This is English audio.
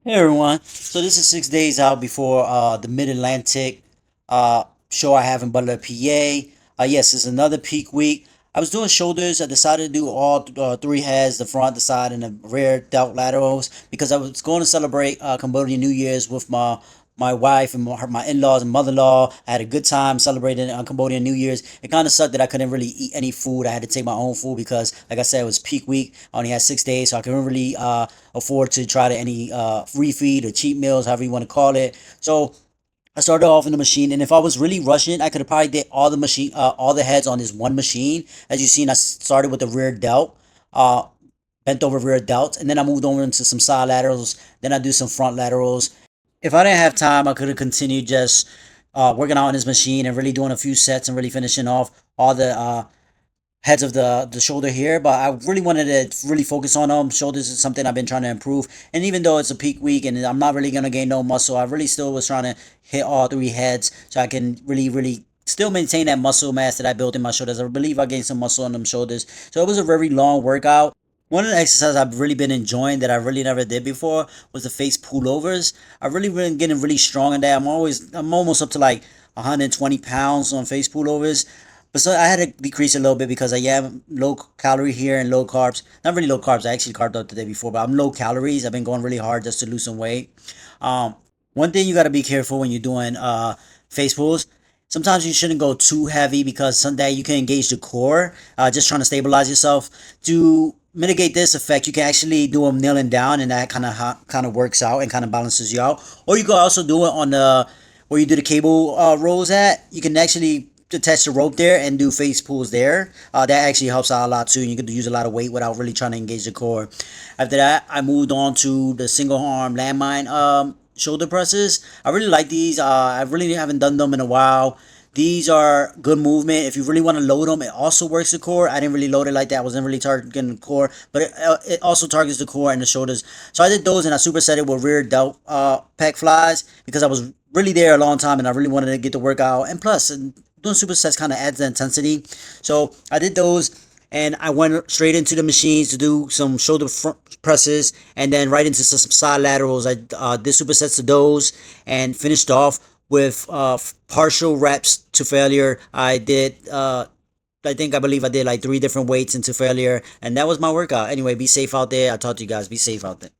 Hey everyone. So this is 6 days out before the Mid Atlantic show I have in Butler, PA. Yes, it's another peak week. I was doing shoulders. I decided to do all three heads, the front, the side, and the rear delt laterals because I was going to celebrate Cambodian New Year's with my wife and my in-laws and mother-in-law. I had a good time celebrating Cambodian New Year's. It kind of sucked that I couldn't really eat any food. I had to take my own food because, like I said, it was peak week. I only had 6 days, so I couldn't really afford to try to any refeed or cheat meals, however you want to call it. So I started off in the machine, and if I was really rushing, I could have probably did all the heads on this one machine. As you seen, I started with the rear delt, uh, bent over rear delt, and then I moved over into some side laterals. Then I do some front laterals. If I didn't have time, I could have continued just working out on this machine and really doing a few sets and really finishing off all the heads of the shoulder here, but I really wanted to really focus on them. Shoulders is something I've been trying to improve, and even though it's a peak week and I'm not really gonna gain no muscle, I really still was trying to hit all three heads so I can really still maintain that muscle mass that I built in my shoulders. I believe I gained some muscle on them shoulders, so it was a very long workout. One of the exercises I've really been enjoying that I really never did before was the face pullovers. I've really been getting really strong in that. I'm almost up to like 120 pounds on face pullovers. But so I had to decrease a little bit because I am low calorie here and low carbs. Not really low carbs. I actually carved up the day before, but I'm low calories. I've been going really hard just to lose some weight. Um, One thing you got to be careful when you're doing face pulls. Sometimes you shouldn't go too heavy because someday you can engage the core. Just trying to stabilize yourself. To mitigate this effect, you can actually do them kneeling down, and that kind of works out and kind of balances you out. Or you can also do it on the where you do the cable rolls at. You can actually attach the rope there and do face pulls there. That actually helps out a lot too. You can use a lot of weight without really trying to engage the core. After that, I moved on to the single arm landmine shoulder presses. I really like these. I really haven't done them in a while. These are good movement. If you really want to load them, it also works the core. I didn't really load it like that. I wasn't really targeting the core, but it also targets the core and the shoulders. So I did those and I superset it with rear delt pec flies because I was really there a long time and I really wanted to get the workout. And plus, doing supersets kind of adds the intensity. So I did those and I went straight into the machines to do some shoulder front presses and then right into some side laterals. I did supersets of those and finished off with partial reps to failure. I believe I did like three different weights into failure, and that was my workout. Anyway, be safe out there. I'll talk to you guys. Be safe out there.